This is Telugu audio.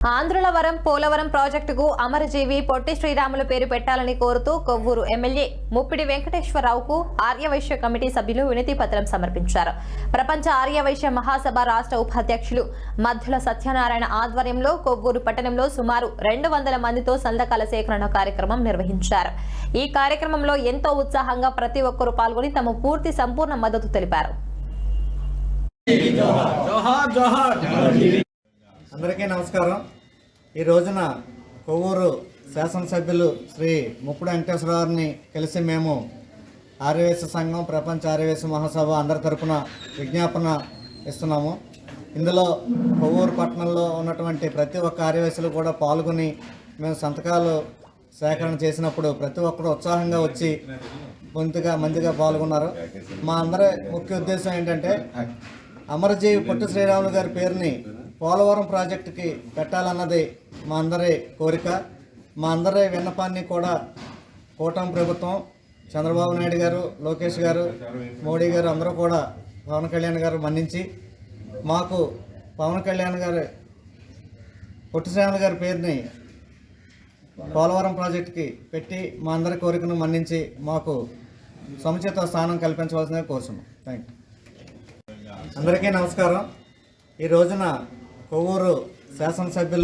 ఆంధ్రులవరం పోలవరం ప్రాజెక్టుకు అమరజీవి పొట్టి శ్రీరాములు పేరు పెట్టాలని కోరుతూ కొవ్వూరు ఎమ్మెల్యే ముప్పిడి వెంకటేశ్వరరావుకు ఆర్యవైశ్య కమిటీ సభ్యులు వినతి పత్రం సమర్పించారు. ప్రపంచ ఆర్యవైశ్య మహాసభ రాష్ట్ర ఉపాధ్యక్షులు మధ్యుల సత్యనారాయణ ఆధ్వర్యంలో కొవ్వూరు పట్టణంలో సుమారు 200 మందితో సంతకాల సేకరణ కార్యక్రమం నిర్వహించారు. ఈ కార్యక్రమంలో ఎంతో ఉత్సాహంగా ప్రతి ఒక్కరూ పాల్గొని తమ సంపూర్ణ మద్దతు తెలిపారు. అందరికీ నమస్కారం. ఈ రోజున కొవ్వూరు శాసనసభ్యులు శ్రీ ముప్పిడి వెంకటేశ్వరరావుని కలిసి మేము ఆర్యవైశ్య సంఘం ప్రపంచ ఆర్యవైశ్య మహాసభ అందరి తరపున విజ్ఞాపన ఇస్తున్నాము. ఇందులో కొవ్వూరు పట్టణంలో ఉన్నటువంటి ప్రతి ఒక్క ఆర్యవైశ్యులు కూడా పాల్గొని మేము సంతకాలు సేకరణ చేసినప్పుడు ప్రతి ఒక్కరు ఉత్సాహంగా వచ్చి మంచిగా పాల్గొన్నారు. మా అందరి ముఖ్య ఉద్దేశం ఏంటంటే అమరజీవి పొట్టి శ్రీరాములు గారి పేరుని పోలవరం ప్రాజెక్టుకి పెట్టాలన్నది మా అందరి కోరిక. మా అందరి విన్నపాన్ని కూడా కూటమి ప్రభుత్వం, చంద్రబాబు నాయుడు గారు, లోకేష్ గారు, మోడీ గారు అందరూ కూడా పవన్ కళ్యాణ్ గారు మన్నించి మాకు పవన్ కళ్యాణ్ గారు పొట్టి శ్రీరాములు గారి పేరుని పోలవరం ప్రాజెక్టుకి పెట్టి మా అందరి కోరికను మన్నించి మాకు సముచిత స్థానం కల్పించవలసిందిగా కోరుతున్నాం. Thank you. అందరికీ నమస్కారం. ఈ రోజున కొవ్వూరు శాసనసభ్యులు